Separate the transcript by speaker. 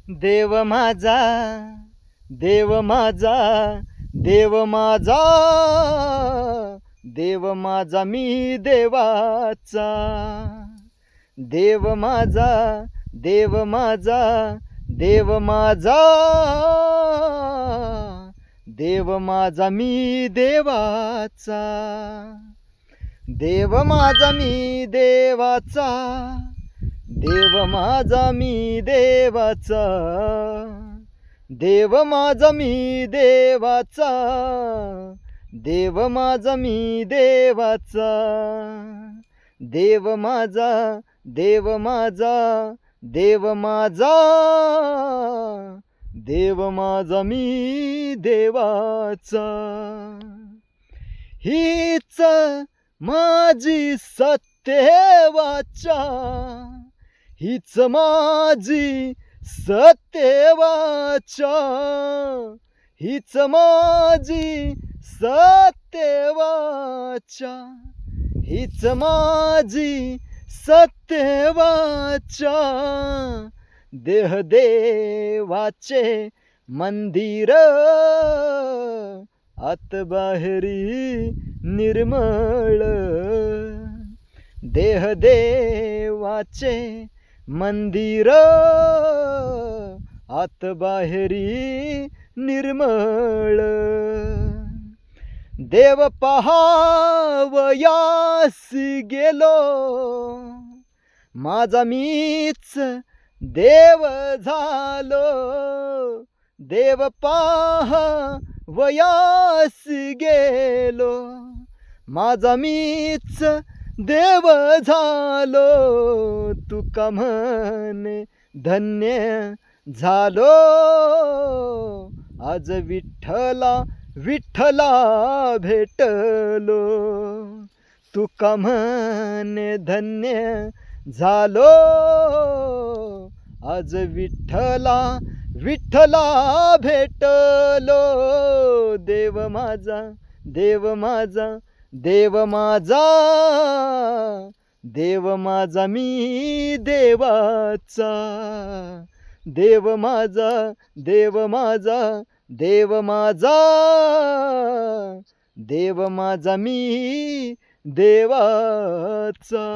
Speaker 1: देव माझा, देव माझा, देव माझा, देव माझा मी देवाचा. देव माझा, देव माझा, देव माझा, देव माझा मी देवाचा. देव माझा मी देवाचा, देव माझा मी देवाचा. देव माझा मी देवाचा, देव माझा मी देवाचा. देव माझा, देव माझा, देव माझा, देव माझा मी देवाचा. हीच माझी सत्यवाचा, हीच माझी सत्यवाचा, हीच माझी सत्यवाचा, हीच माझी सत्यवाचा. देह देवाचे मंदिर, आत बाहेरी निर्मळ. देह देवाचे मंदिर, आत बाहेरी निर्मळ. देव पहावयास गेलो, माझा मीच देव झालो. देव पहावयास गेलो, माझा मीच देव झालो. तुका म्हणे धन्य झालो, आज विठ्ठला विठ्ठला भेटलो. तुका म्हणे धन्य झालो, आज विठ्ठला विठ्ठला भेटलो. देव माझा, देव माझा, देव माझा, देव माझा मी देवाचा. देव माझा, देव माझा, देव माझा, देव माझा मी देवाचा.